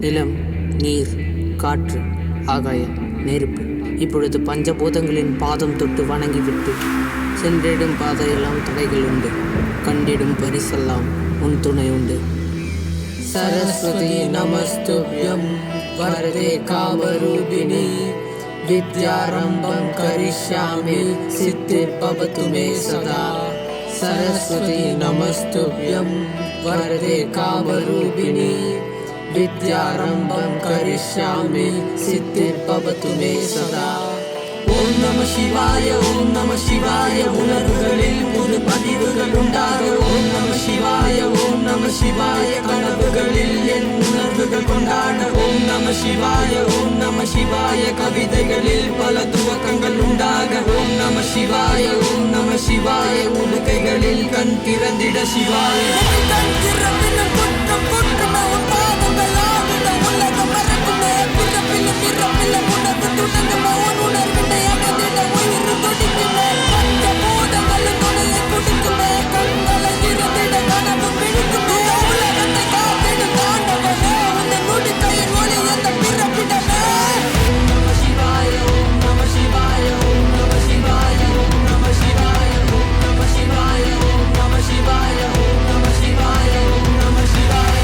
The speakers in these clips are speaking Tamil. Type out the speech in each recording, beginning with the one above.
நிலம், நீர், காற்று, ஆகாயம், நெருப்பு. இப்பொழுது பஞ்சபூதங்களின் பாதம் தொட்டு வணங்கிவிட்டு சென்றிடும் பாதையெல்லாம் தடைகள் உண்டு, கண்டிடும் பரிசெல்லாம் உன் துணை உண்டு. சரஸ்வதி நமஸ்துப்யம் வரதே காமரூபிணி வித்யாரம்பம் கரிஷ்யாமி சித்திர்பவது மே சதா. சரஸ்வதி நமஸ்துப்யம் வரதே காமரூபிணி வித்யாரம்பம் கரிஷ்யாமி சித்திர்பவது மே சதா. ஓம் நம சிவாய, ஓம் நம சிவாய. உணர்வுகளில் புது பதிவுகள் உண்டாக. ஓம் நம சிவாய, ஓம் நம சிவாய. கனவுகளில் என் உணர்வுகள் கொண்டாட. ஓம் நம சிவாய, ஓம் நம சிவாய. கவிதைகளில் பல துவக்கங்கள் உண்டாக. ஓம் நம சிவாய, ஓம் நம சிவாய. உடுக்கைகளில் கண் திறந்திட சிவாய. கண் திறந்திடும் குற்றம் குற்றம் உன் பாதங்கள் ஆகிட உலகம் மறக்குமே. பிறப்பிலும் பிறப்பிலும் உணர்வு துணங்குமே. உன் உணர்வினை அகதிட உயிர் துடிக்குமே. பஞ்சபூதங்களின் துணையை குடிக்குமே. கண்களை திறந்திட கனவு பிடிக்குமே. உலகத்தை காத்திடும் தாண்டவனே. உன்னை நுடிக்கையில் ஒளி எந்த பிறப்பிடமே. ஓம் நம சிவாய, ஓம் நம சிவாய. ஓம் நம சிவாய, ஓம் நம சிவாய. ஓம் நம சிவாய, ஓம் நம சிவாய. ஓம் நம சிவாய, ஓம் நம சிவாய.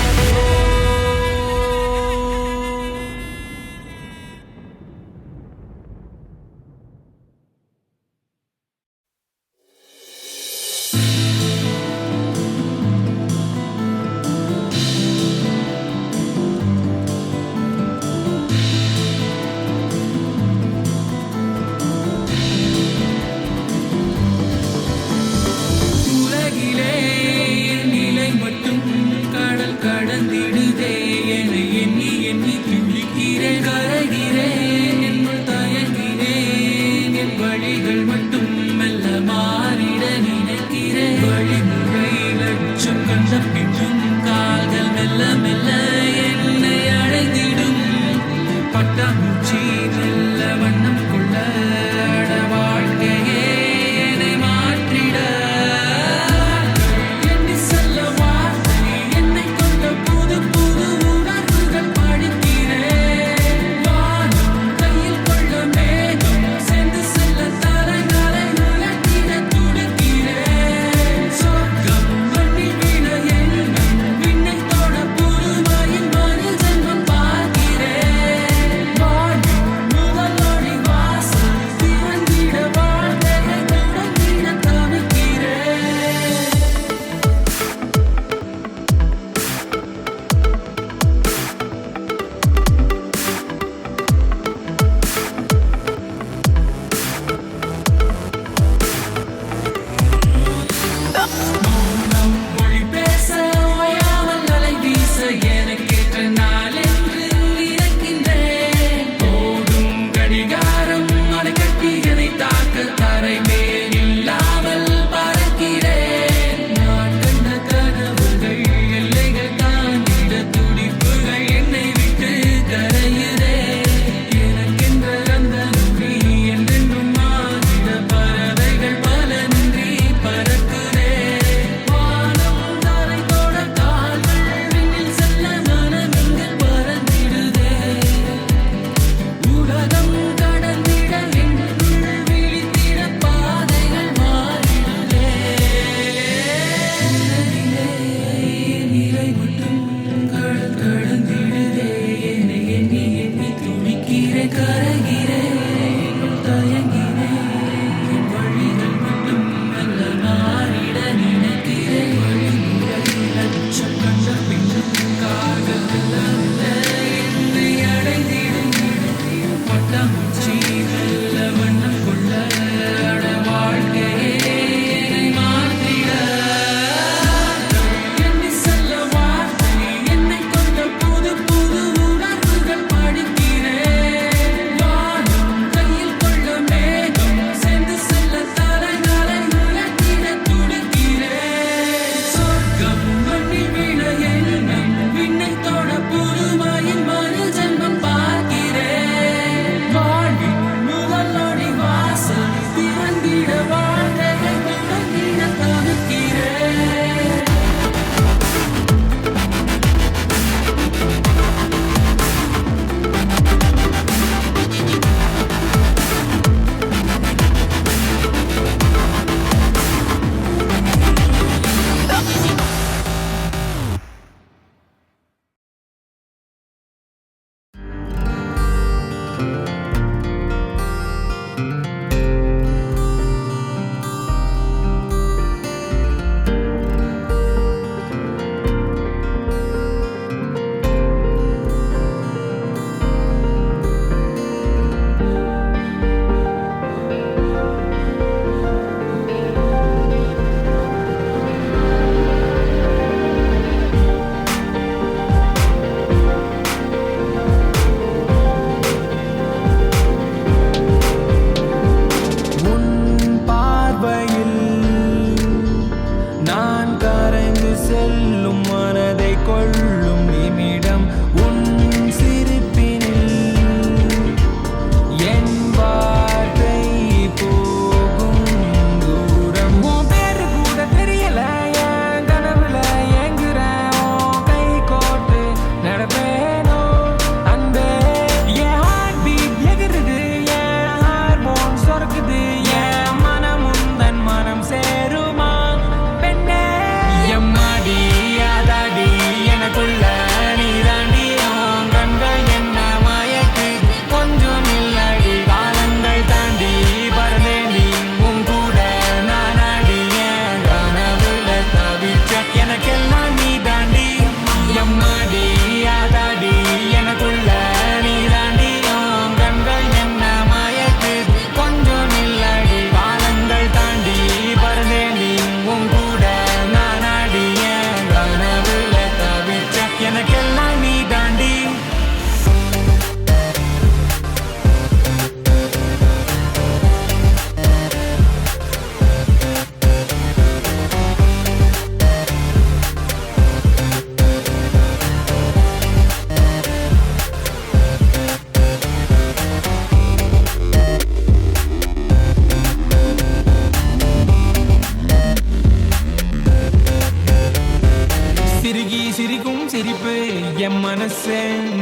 மனசே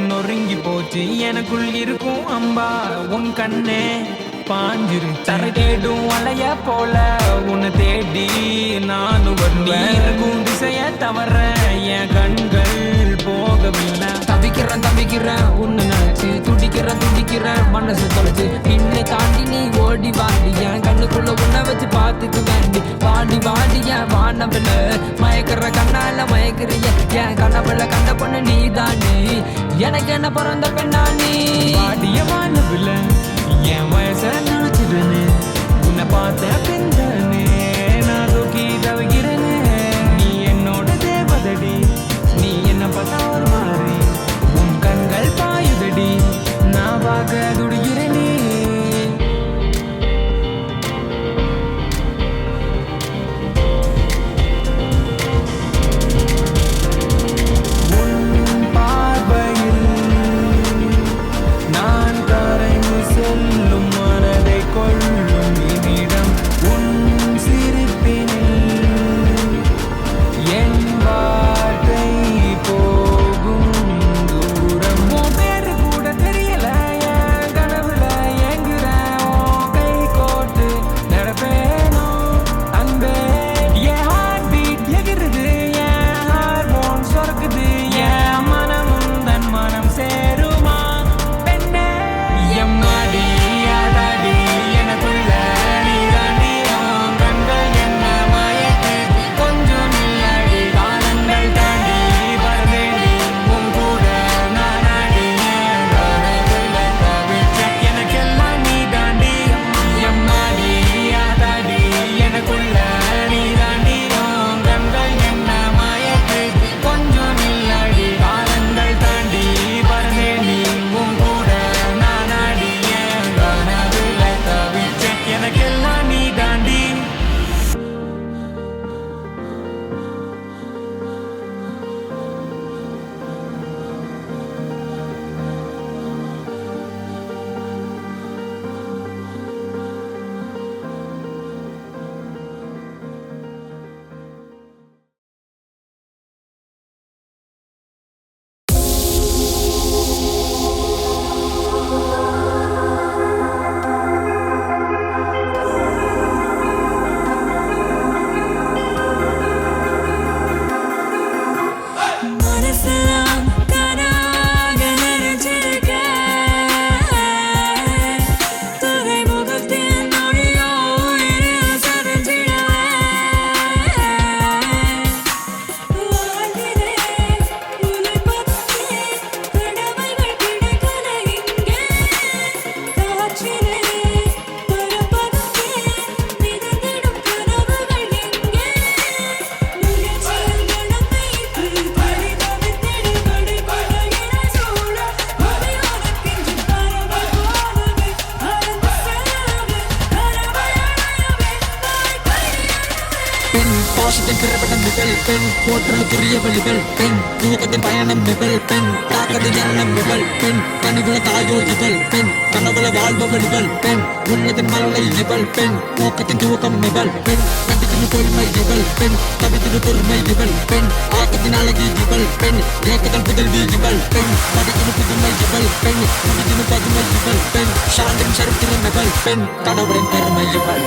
நொறுங்கி போச்சு எனக்குள் இருக்கும் அம்பா உன் கண்ணே பாஞ்சிரு தரை தேடும் அலைய போல உன்னை தேடி நானும் வருவேன் திசைய தவற என் கண்கள் போகவில்லை தவிக்கிறேன் உன்னை நினைச்சு துடிக்கிறேன் மனசு தொலைச்சு பின்னை தாண்டி நீ ஓடி வாடி என் கண்ணுக்குள்ள உன்னை வச்சு பார்த்துக்கு வேண்டி வாடி என் வானவில்ல மயக்கிற கண்ணால மயக்கிறிய என் கனவுல கண்ட பொண்ணு நீ தாண்டி எனக்கு என்ன பிறந்த பெண்ணா நீ வாடிய வானவில்ல என் வயச நினைச்சிடுன்னு உன்னை பார்த்த பின்தானே நான் தூக்கி தவிக்கிறேனே நீ என்னோட தேவதடி நீ என்ன பார்த்தா ஒரு மாதிரி உன் கண்கள் பாயுதடி நான் பார்க்க துடிக்கிறேனே பாசத்தின் பிறப்படம் மிகல் பெண் போற்றலுக்குரிய வழிகள் பெண் தூக்கத்தின் பயணம் மிகல் பெண் தாக்கத்தின் எண்ணம் மிகல் பெண் கனிவுல தாயோ இவள் பெண் கனவுல வாழ்பவள் இவள் பெண் உன்னத்தின் மலலை இவள் பெண் ஊக்கத்தின் தூக்கம் இவள் பெண் கண்டித்தின் பொறுமை இவள் பெண் கவித்தின் பொறுமை இவள் பெண் ஆக்கத்தின் அழகி இவள் பெண் ஏக்கத்தின் புதல்வி இவள் பெண் மதித்தின் புதுமை இவள் பெண் முடித்தின் பதுமை இவள் பெண் சாந்தின் சரித்திரம் இவள் பெண் கடவுளின் பெருமை இவள்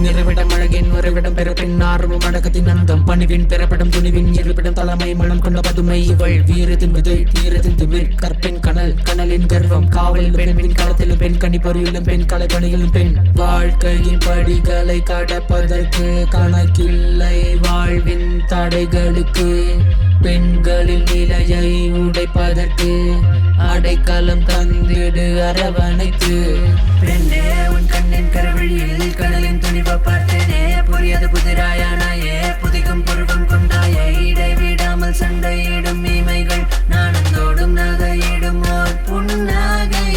நிறைவிடம் அழகின் உறவிடம் பிறப்பின் ஆர்வம் அடக்கத்தின் அந்தம் பணிவின் பிறப்பிடம் துணிவின் இருப்பிடம் தலைமை மனம் கொண்ட பதுமை இவள் வீரத்தின் விதை வீரத்தின் திமிர் கற்பின் கனல் கனலின் கர்வம் காவலில் பெண் களத்திலும் பெண் கணிப்பொறியிலும் பெண் கலைப்பணியிலும் பெண் வாழ்க்கையின் படிகளை கடப்பதற்கு கணக்கில்லை வாழ்வின் தடைகளுக்கு பெண்களின் நிலையை உடைப்பதற்கு அடைக்கலம் தந்திடு அரவணைத்து பெண்ணே உன் கண்ணின் கரவழியில் கடலின் துணிவை பார்த்தேனே புரியாது புதிராயானாயே புதிக்கும் பருவம் கொண்டாயே இடைவிடாமல் சண்டையிடும் மீமைகள் நாணந்தோடும் நகையிடும் ஓர் புன்னகை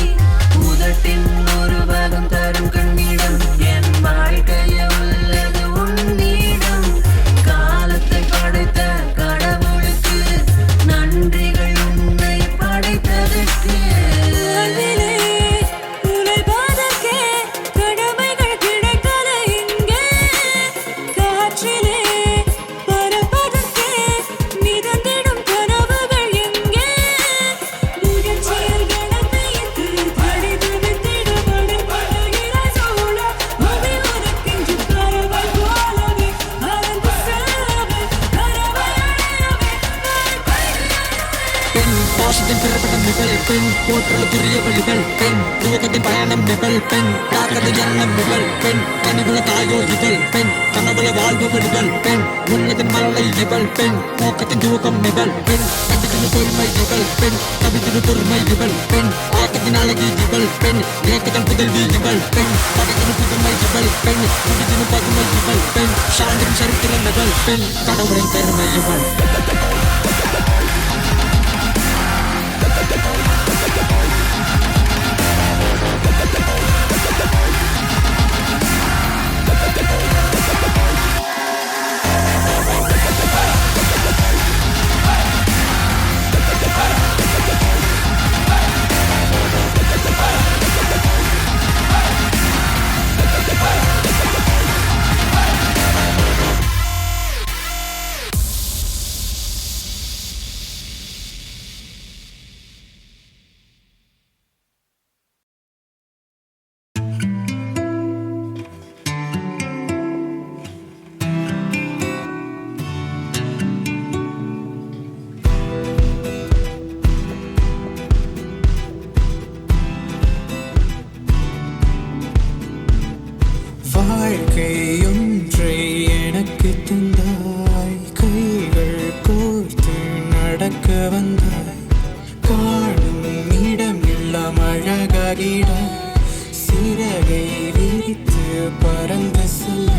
பாசத்தின் பிறப்படம் நிபல் பெண் போற்றலுக்குரிய வழிகள் பெண் தூக்கத்தின் பயணம் நிபல் பெண் தாக்கத்தின் எண்ணம் நிபல் பெண் கனிவுல தாயோ இவள் பெண் கனவுல வாழ்வு வழிகள் பெண் உன்னதின் மலலை இவள் பெண் போக்கத்தின் தூக்கம் நிபல் பெண் கவிதின் பொறுமை இவள் பெண் கவிதின் பொறுமை இவள் பெண் ஆக்கத்தின் அழகி இவள் பெண் ஏக்கத்தின் புதல்வி இவள் பெண் படைத்தின் புதுமை இவள் பெண் குடித்தின் பதுமை இவள் பெண் சாந்தின் சரித்திரம் இவள் பெண் கடவுளின் பெருமை இவள் வாழ்க்கையொன்றை எனக்கு தந்தாய் கைகள் கோர்த்து நடக்க வந்தாய் காணும் இடம் எல்லாம் அழகாகிட சிறகை விரித்து பறந்து செல்ல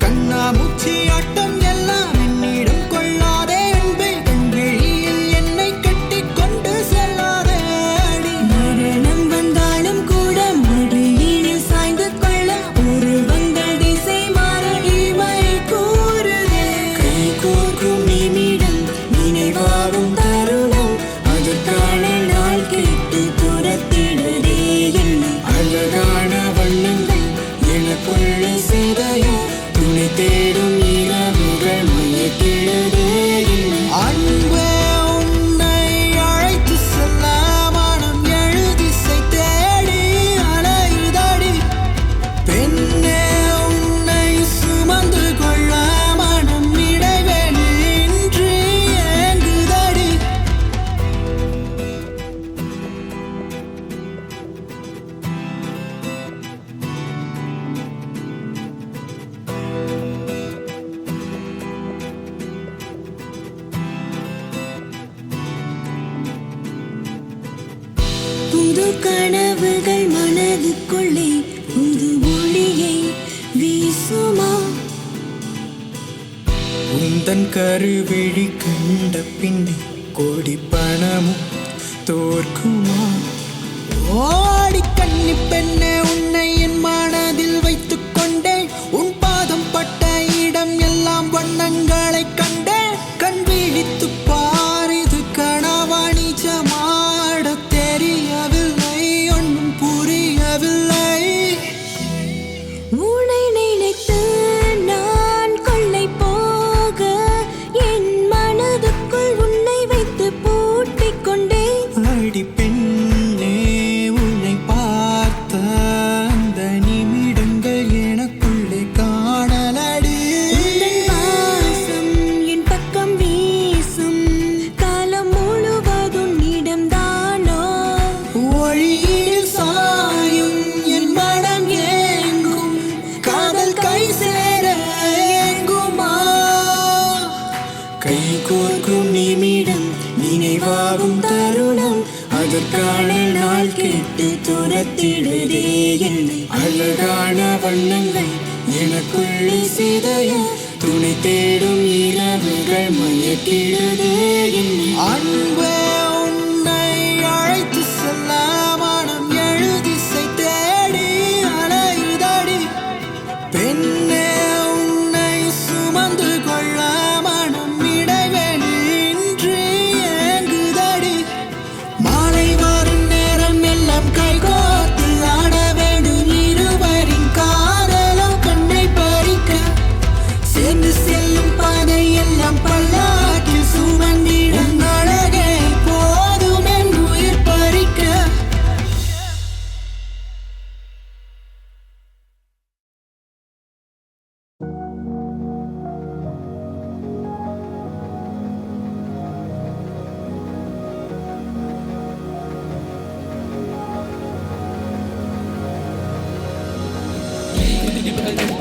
கண்ணாமூச்சி ஆட்டம் எல்லாம் என்னிடம் கொள்ளாதே அன்பே கண்விழியில் என்னை கட்டி கொண்டு செல்லாதே அடி மரணம் வந்தாலும் கூட மடியில் சாய்ந்து கொள்ள உருவங்கள் திசை மாற இமை கூறுதே கை கோர்க்கும் நிமிடம் நினைவாகும் தருணம் அதற்கான நாள் கேட்டு துரத்திடுதே என்னை அழகான வண்ணங்கள் எனக்குள்ள சிதைய துணை தேடும் இரவுகள் மயக்கிடுதே அன்பே உன்னை அழைத்து செல்ல மனம் எழுதிசை தேடி அலையுதடி பெண்ணே உன்னை சுமந்து கொள்ள மனம் இடைவெளியின்றி ஏங்குதடி புது கனவுகள் மனதுக்குள்ளே புது ஒளியை வீசுமா உந்தன் கருவிழி கண்ட பின்னே கோடி பணமும் தோற்குமா ஓடி கண்ணி பெண்ணே உன்னை என் மனதில் வைத்துக் கொண்டேன் உன் பாதம் பட்ட இடம் எல்லாம் வண்ணங்களை கண்டேன் கண் விழித்து பாரிது கனவா நிஜமாட தெரியவில்லை ஒன்றும் புரியவில்லை உன்னை நினைத்து நான் கொள்ளை போக என் மனதுக்குள் உன்னை வைத்து பூட்டிக் கொண்டேன் அடி பெண்ணே உன்னை பார்த்த அந்த நிமிடங்கள் எனக்குள்ளே காணலடி உந்தன் வாசம் என் பக்கம் வீசும் காலம் முழுவதும் இடம்தானோ ஒளியில் சாயும் என் மனம் ஏங்கும் காதல் கை சேர ஏங்குமா கை கோர்க்கும் நிமிடம் நினைவாகும் தருணம் அதற்கான நாள் கேட்டு துரத்திடுதே என்னை அழகான வண்ணங்கள் எனக்குள்ளே சிதைய துணை தேடும் இரவுகள் மயக்கிடுதே என்னை அன்பே உன்னை அழைத்து செல்ல மனம் எழுதிசை தேடி அலையுதடி பெண்ணே உன்னை சுமந்து கொள்ள மனம் இடைவெளியின்றி ஏங்குதடி மாலை வரும் நேரம் எல்லாம் கைகோர்த்து ஆட வேண்டும் இருவரின் காதலோ கண்ணை பறிக்க சேர்ந்து செல்லும் பாதை எல்லாம் பல்லாக்கில் சுமந்திடும் அழகே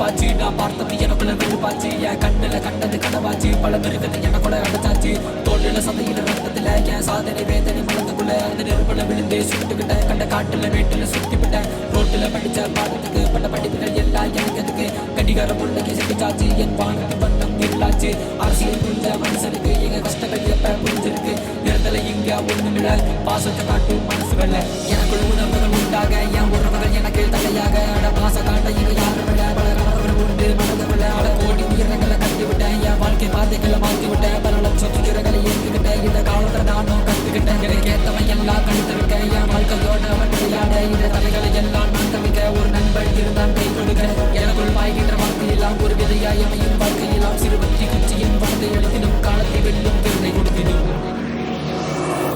கடுப்பாச்சு நான் பார்த்தது எனக்குள்ள வெறுப்பாச்சு என் கண்ணுல கண்டது கனவாச்சு பல மிருகத்தை எனக்குள்ள அடைச்சாச்சு தோல்ல சந்தையில ரத்தத்துல என் சாதனை வேதனை மனதுக்குள்ள அந்த நெருப்புல விழுந்தே சுட்டுக்கிட்டேன் கண்ட காட்டுல வீட்டுல சுத்தி விட்டேன் ரோட்டுல படிச்ச பாடத்துக்கு பட்ட படிப்புகள் எல்லாம் எனக்கு எதுக்கு கடிகார முள்ளைக்கு செஞ்சாச்சு என் வானத்து வண்ணம் இருளாச்சு அரசியல் புரிஞ்ச மனுஷனுக்கு எங்க கஷ்டங்கள் எப்ப புரிஞ்சிருக்கு இருந்தல இங்க ஒண்ணுமில்ல பாசத்தை காட்டும் மனசுகள்ல எனக்குள் உணர்வுகள் உண்டாக என் உறவுகள் எனக்கு தலையாக அட பாச காட்ட இங்க யாரும் விட பல கணவர்கள் உண்டு மனதுக்குள்ள அட கோடி உயிரங்களை கட்டி விட்டேன் என் வாழ்க்கை பாதைகளை மாற்றி விட்டேன் பல லட்சம் உயிரங்களை ஏற்றுக்கிட்டேன் இந்த காலத்துல நானும் கத்துக்கிட்டேன் எனக்கு ஏத்தவன் எல்லாம் கழுத்திருக்கேன் என் வாழ்க்கையோட அவன் விளையாட இந்த தலைகளை எல்லாம் நான் தவிக்க ஒரு நண்பன் இருந்தான் கை கொடுக்க எனக்குள் பாய்கின்ற வார்த்தையெல்லாம் ஒரு விதையாய் அமையும் வாழ்க்கையெல்லாம் சிறுவத்தி குச்சியின் வார்த்தை எழுதினும் காலத்தை வெல்லும் திறனை கொடுத்திடும்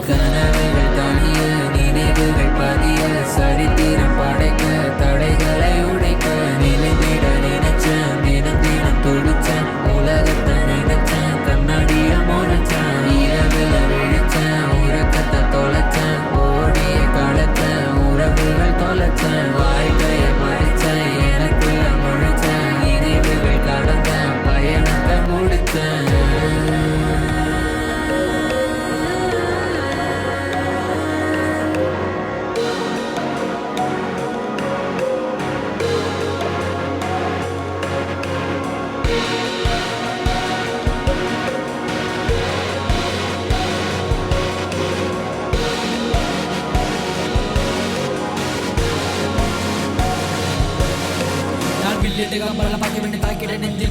கனவுகள் தானிய நினைவுகள் பதிய சரித்திரம் படைக்க தடைகளை உடைக்க நிலைந்திட நினைச்சேன் தினம் தினம் துடிச்சேன் உலகத்தை நினைச்சேன் கண்ணாடிய முறைச்சேன் இரவுல விழிச்சேன் உறக்கத்தை தொலைச்சேன் ஓடிய களைச்சேன் உறவுகள் தொலைச்சேன் வாழ்க்கைய படிச்சேன் எனக்குள்ள முழிச்சேன் நினைவுகள் கடந்தேன் பயணத்தை முடிச்சேன்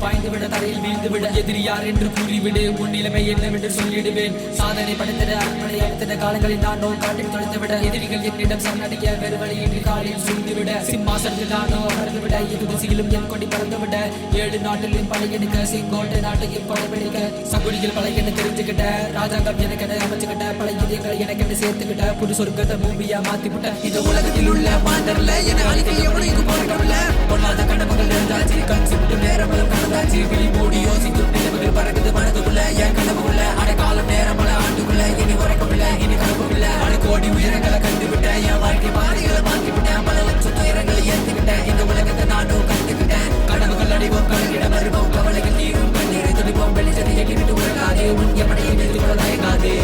பாய்ந்து விட தரையில் வீழ்ந்து விட எதிரி யார் என்று கூறிவிடு உன் நிலைமை என்னவென்று சொல்லிடுவேன் சாதனை படைத்திட அரண்மனை அளித்திட காலங்களில் நானோ காட்டில் தொலைத்து விட எதிரிகள் என்னிடம் சரணடைய வேறு வழியின்றி காலில் சூழ்ந்து விட சிம்மாசனத்தில் நானோ அமர்ந்து விட இரு திசையிலும் என் கொடி பறந்து விட 7 நாட்டிலும் படையெடுக்க செங்கோட்டை நாட்டுக்கு படைப்பிடிக்க சகுடிகள் பல என்ன தெரிஞ்சுக்கிட்ட ராஜாங்கம் எனக்கென அமைச்சுக்கிட்ட பல இதயங்களை எனக்கென சேர்த்துக்கிட்ட புது சொர்க்கத்தை பூமியா மாத்திவிட்ட இந்த உலகத்தில் உள்ள மாண்டர்ல என அழிக்க எவ்வளவு போராட்டமில்ல பொல்லாத கனவுகள் இருந்தாச்சு கண் சிட்டு நேரங்களும் கடந்தாச்சு விழி மூடி யோசிக்கும் நினைவுகள் பறக்குது மனதுக்குள்ள என் கனவுக்குள்ள அடைக்காலம் நேரம் பல ஆண்டுக்குள்ள இனி உரைக்கவில்லை இனி கனவுக்குள்ள அடை கோடி உயரங்களை கண்டுவிட்டேன் என் வாழ்க்கை பாதைகளை மாற்றிவிட்டேன் பல லட்சம் துயரங்களை ஏற்றுக்கிட்டேன் இந்த உலகத்தை நானும் கண்டுக்கிட்டேன் கனவுகள் அடைவோம் கலங்கிடம் வருவோம் கவலைகள் தீரும் கண்ணீரை துடிப்போம் வெளிச்சத்தை எட்டிவிட்டு உறங்காதே உன் எவனையும் எதிர்கொள்ள தயங்காதே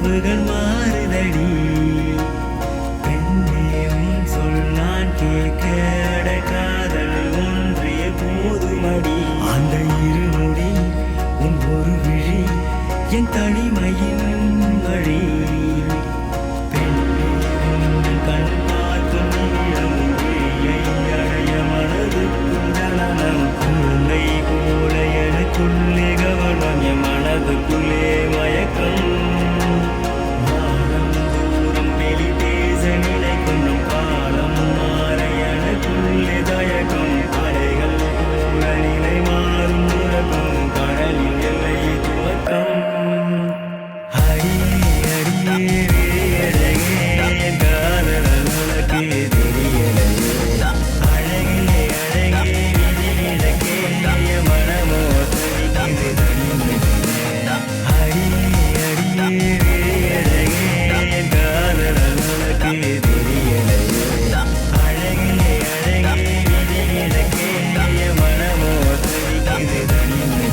உறவுகள் மாறுதடி பெண்ணே உன் சொல் நான் கேட்க காதல் ஒன்றே போதுமடி அந்த இருமுடி உன் ஒரு விழி என் தனிமையின் வழி பெண்ணே உன் கண் பார்க்கும் நீளம் விழியை அடைய மனதுக்குள் ஜனனம் குழந்தை போல எனக்குள்ளே கவனம் என் மனதுக்குள்ளே மயக்கம் வானம் தூரம் வெளி பேச நினைக்கும் நம் காலம் மாற எனக்குள்ளே தயக்கம் அலைகள் போல நிலை மாறும் உறக்கம் கடலின் எல்லை துவக்கம் அடியே அடியே அழகே என் காதல் உனக்கு தெரியலையே அழகே அழகே விதி கிடக்கே என் மனமோ துடிக்குது தனிமையிலே அடியே அடியே அழகே என் காதல் உனக்கு தெரியலையே அழகே அழகே விதி கிடக்கே என் மனமோ துடிக்குது தனிமையிலே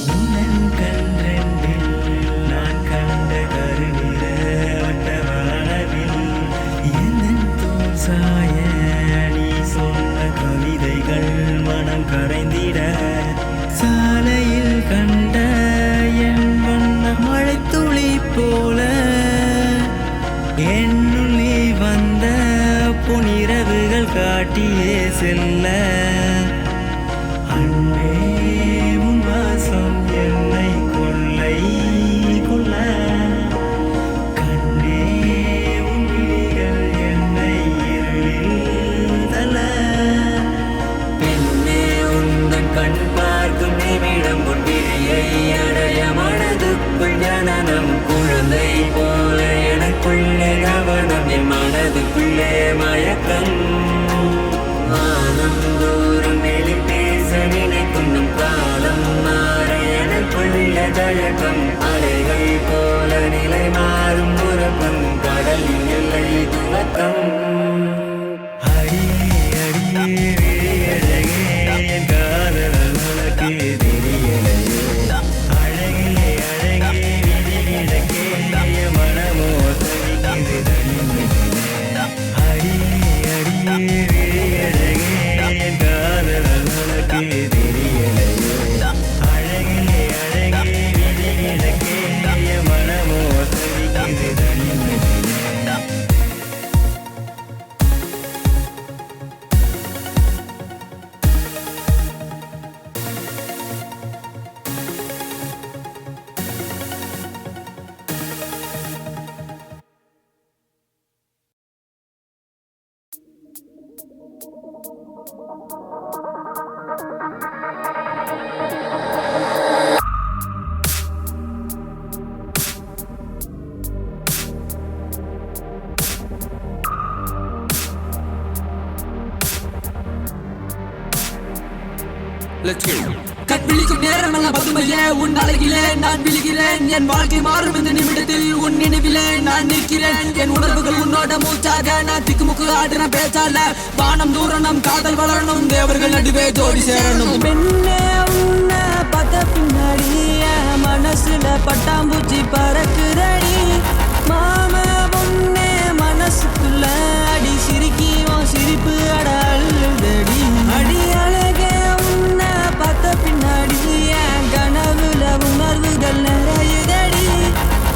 உன்னன் கன்றென்றில் நான் கண்ட கருநிற வட்டவானவில் என்னன் தோல் சாய நீ சொன்ன கவிதைகள் மனம் கரைந்திட சாலையில் கண்ட என் வண்ண மழைத்துளி போல என்னுள்ளே வந்த பொன்னிரவுகள் காட்டியே செல்ல அன்பே உன் வாசம் என்னை கொள்ளை கொள்ள கண்ணே உன் விழிகள் என்னை இருளில் தள்ள பெண்ணே உந்தன் கண் பார்க்கும் நிமிடம் உன் விழியை அடைய மனதுக்குள் ஜனனம் குழந்தை போல எனக்குள்ளே கவனம் என் மனதுக்குள்ளே மயக்கம் வானம் தூரம் வெளி பேச நினைக்கும் நம் காலம் மாற எனக்குள்ள தயக்கம் அலைகள் போல நிலை மாறும் உறக்கம் கடலின் எல்லை துவக்கம் அடியே அடியே அழகே என் காதல் உனக்கு தெரியலையே அழகே அழகே விதி கிடக்கே என் மனமோ துடிக்குது தனிமையிலே அடியே அடியே அழகே என் காதல் உனக்கு தெரியலையே அழகே அழகே விதி கிடக்கே என் மனமோ துடிக்குது தனிமையிலே கண்விழிக்கும் நேரமெல்லாம் பதுமையே உன் அழகிலே நான் விழுகிறேன் என் வாழ்க்கை மாறும் இந்த நிமிடத்தில் உன் நினைவிலே நான் நிற்கிறேன் என் உணர்வுகள் உன்னோட மூச்சாக நான் திக்குமுக்கு ஆடுற பேச்சால வானம் தூரம் நம் காதல் வளரணும் தேவர்கள் நடுவே ஜோடி சேரணும் பெண்ணே உன்னை பார்த்த பின்னாடி என் மனசுல பட்டாம்பூச்சி பறக்குதடி மாம பொண்ணே மனசுக்குள்ள அடி சிரிக்கி உன் சிரிப்பு அட அள்ளுதடி அடி அழகே உன்னை பார்த்த பின்னாடி என் கனவுல உணர்வுகள் நிறையுதடி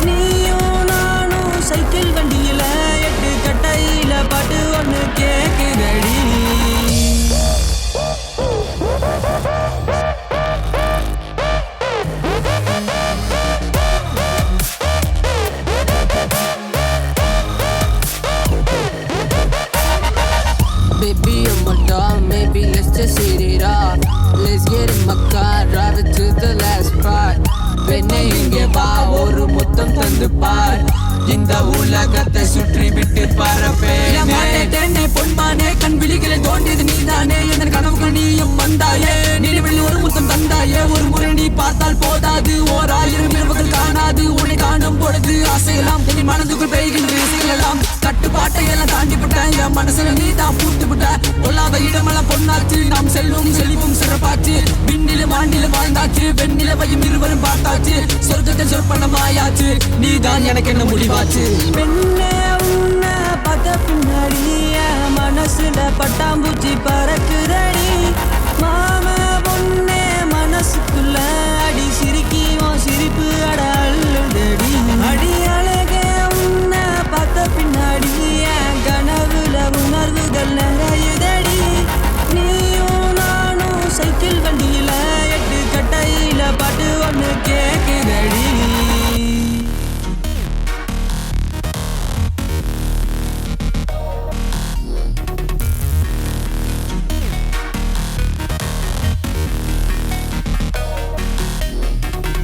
நீயும் நானும் சைக்கிள் வண்டியில 8 கட்டையில பாட்டு ஒன்று கேக்குதடி Baby, I'm a doll, maybe let's just hit it off. Let's get in my car, drive it to the last part. பெண்ணே இங்கே வா ஒரு முத்தம் தந்து பார் இந்த உலகத்தை சுற்றி விட்டு பரப்பேனே பொன்மானே கண் விழிகளை தோண்டியது நீதானே என் கனவுக்கு நீயும் வந்தாயே நினைவில் ஒரு முத்தம் தந்தாயே ஒரு முறை நீ பார்த்தால் போதாது 1000 இரவுகள் காணாது உன்னை காணும் பொழுது ஆசையெல்லாம் மனதுக்குள் பெய்கின்ற இசைகளெல்லாம் கட்டுப்பாட்டை எல்லாம் தாண்டி விட்டேன் என் மனசுல நீ தான் பூட்டு விட்ட பொல்லாத இடமெல்லாம் பொன்னாச்சு நாம் செல்வம் செழிப்பும் சிறப்பாச்சு விண்ணிலும் ஆண்டிலும் வாழ்ந்தாச்சு வெண்ணிலவையும் இருவரும் பார்த்தாச்சு சொர்க்கத்தை சொற்பனமாயாச்சு நீ தான் எனக்கு என்ன முடிவாச்சு பெண்ணே உன்னை பார்த்த பின்னாடி என் மனசுல பட்டாம்பூச்சி பறக்குதடி மாம பொண்ணே மனசுக்குள்ள அடி சிரிக்கிவோம் சிரிப்பு அட அள்ளுதடி அடி அழகே உன்னை பார்த்த பின்னாடி என் கனவுல உணர்வுகள் நிறையுதடி நீயும் நானும் சைக்கிள் வண்டியில 8 கட்டையில பாட்டு ஒன்று கேக்குதடி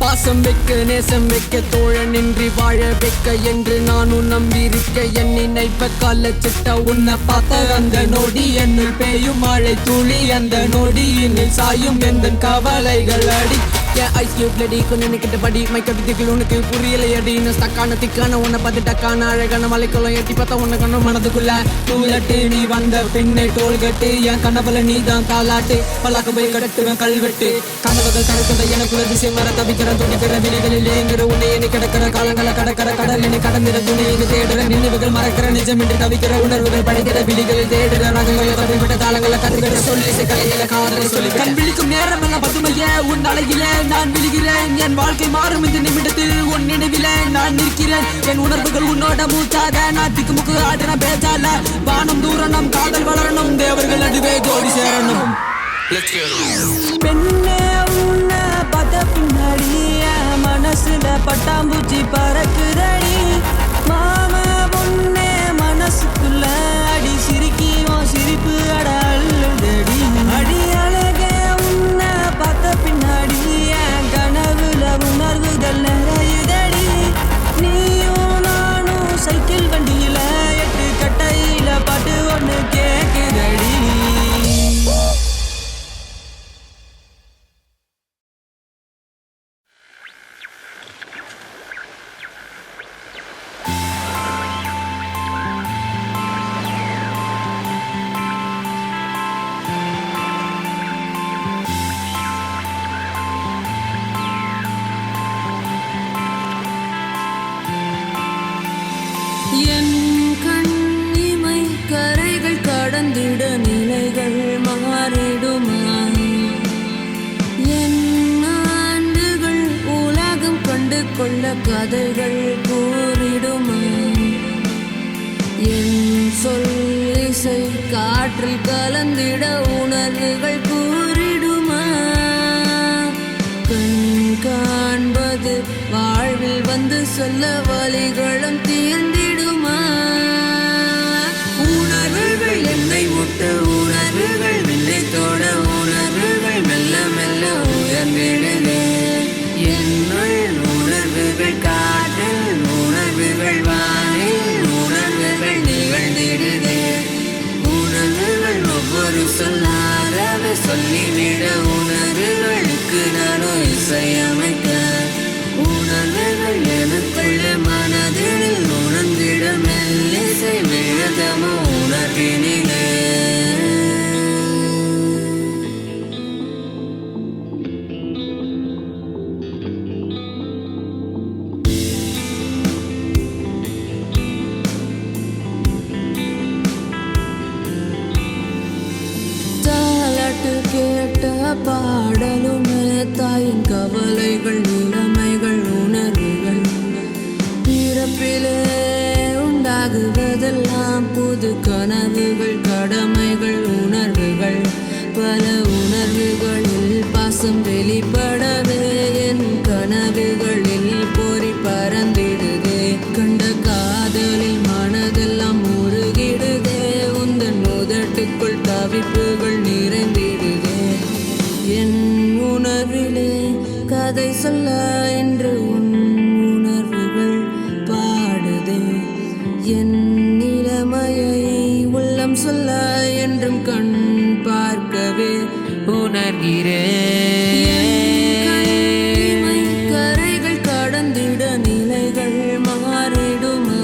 பாசம் வைக்க நேசம் வைக்க தோழனின்றி வாழ வைக்க என்று நானும் நம்பியிருக்க என் நினைப்ப கால சிட்ட உன்னை பார்த்த அந்த நொடி என்னுள் பேயும் மழை துளி அந்த நொடியினில் சாயும் எந்த கவலைகள் அடி என் ஐஸ் கியூப் லடி கொஞ்சம் நினைக்கிட்ட படி மை கவிதைகள் உனக்கு புரியலை அடி நான் ஸ்டக்கான திக்கான உன்னை பார்த்து டக்கான அழகான மலைக்குளம் எட்டி பார்த்தா உன்னை கண்ண மனதுக்குள்ள தூளட்டு நீ வந்த பின்னை டோல்கட்டு என் கனவுல நீ தான் தாளாட்டு பல்லாக்க போய் கடட்டுவேன் கல்வெட்டு கனவுகள் கடக்கிற எனக்குள்ள திசை மர தவிக்கிற துணிக்கிற விழிகளில் ஏங்குற உன்னை என்னை கிடக்கிற காலங்களை கடக்கிற கடல் என்னை கடந்திர துணி என்னை தேடுற நினைவுகள் மறக்கிற நிஜமின்றி தவிக்கிற உணர்வுகள் படிக்கிற விழிகளில் தேடுற ரகங்களை தப்பிவிட்ட தாளங்களை கற்றுக்கிற சொல்லி கலைகளை காதலை சொல்லி கண் விழிக்கும் நேரம் எல்லாம் பதுமையே உன் அழகிலே நான் விழுகிறேன் என் வாழ்க்கை மாறும் இந்த நிமிடத்தில் உன் நினைவில நான் நிற்கிறேன் என் உணர்வுகள் உன்னோட மூச்சாக நான் திக்குமுக்கு ஆடுற பேச்சால வானம் தூரணும் காதல் வளரணும் தேவர்கள் நடுவே ஜோடி சேரணும் பெண்ணே உன்னை பார்த்த பின்னாடி என் மனசுல பட்டாம்பூச்சி பறக்குதடி மாம பொண்ணே மனசுக்குள்ள அடி சிரிக்கிவோம் சிரிப்பு அட அள்ளுதடி அடி அழகே உன்னை பார்த்த பின்னாடி என் கனவுல உணர்வுகள் நிறையுதடி நீயும் நானும் சைக்கிள் வண்டியில 8 கட்டையில பாட்டு ஒன்று கேக்குதடி என் கண்ணிமை கரைகள் கடந்திட நிலைகள் மாறிடுமா என் ஆண்டுகள் உலகம் கண்டு கொள்ள கதைகள் கூறிடுமா என் சொல்லிசை காற்றில் கலந்திட உணர்வுகள் கூறிடுமா கண் காண்பது வாழ்வில் வந்து சொல்ல வழிகளும் தீர்ந்திடுமா உணர்வுகள் என்னை முட்ட உணர்வுகள் வில்லை தோட உணர்வுகள் மெல்ல மெல்ல உயர்ந்திடுது என்னுள் உணர்வுகள் காற்றில் உணர்வுகள் வானில் உணர்வுகள் நிகழ்ந்திடுது உணர்வுகள் ஒவ்வொரு சொல்லாதவை சொல்லிவிட உணர்வுகளுக்கு நானும் இசையமைக்க உணர்வுகள் எனக்குள்ள மனதில் உணர்ந்திட மெல்லிசை விழதமோ உணர்வினிலே கேட்ட பாடலுமே தாயின் கவலைகள் நிலைமைகள் உணர்வுகள் பிறப்பிலே உண்டாகுவதெல்லாம் புது கனவுகள் கடமைகள் உணர்வுகள் பல உணர்வுகளில் பாசம் வெளிப்படவே என் கனவுகளில் பொறி பறந்திடுதே கண்ட காதலில் மனதெல்லாம் உருகிடுதே உந்தன் உதட்டுக்குள் தவிப்புகள் நிறைந்திடுதே என் உணர்விலே கதை சொல்ல என்று உன் உணர்வுகள் பாடுதே என் நிலைமையை உள்ளம் சொல்ல என்றும் கண் பார்க்கவே உணர்கிறேன் கரைகள் கடந்திட நிலைகள் மாறிடுமா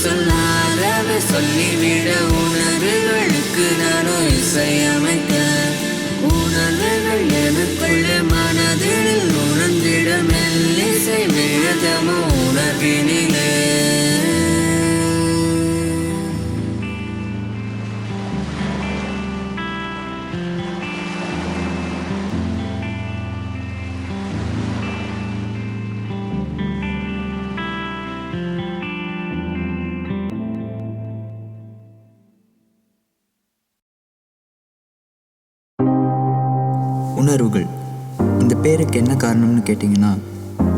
சொல்லாதவை சொல்லிவிட உணர்வுகளுக்கு நானும் இசையமைக்க உணர்வுகள் எனக்குள்ள மனதில் உணர்ந்திட மெல்லிசை விழுதமோ உணர்வினிலே உணர்வுகள். இந்த பேருக்கு என்ன காரணம்னு கேட்டிங்கன்னா,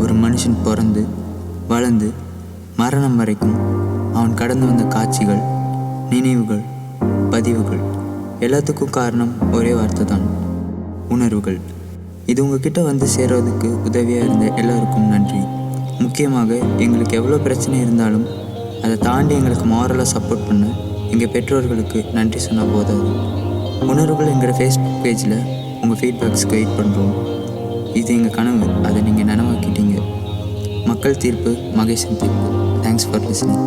ஒரு மனுஷன் பிறந்து வளர்ந்து மரணம் வரைக்கும் அவன் கடந்து வந்த காட்சிகள், நினைவுகள், பதிவுகள் எல்லாத்துக்கும் காரணம் ஒரே வார்த்தை தான், உணர்வுகள். இது உங்ககிட்ட வந்து சேர்றதுக்கு உதவியாக இருந்த எல்லாருக்கும் நன்றி. முக்கியமாக எங்களுக்கு எவ்வளோ பிரச்சனை இருந்தாலும் அதை தாண்டி எங்களுக்கு மாரலாக சப்போர்ட் பண்ண எங்கள் பெற்றோர்களுக்கு நன்றி சொன்னால் போதாது. உணர்வுகள் எங்கள் ஃபேஸ்புக் பேஜில் உங்கள் ஃபீட்பேக்ஸ்க்கு வெயிட் பண்ணுறோம். இது எங்கள் கனவு, அதை நீங்கள் நனவாக்கிட்டீங்க. மக்கள் தீர்ப்பு, மகேசன் தீர்ப்பு. Thanks for listening.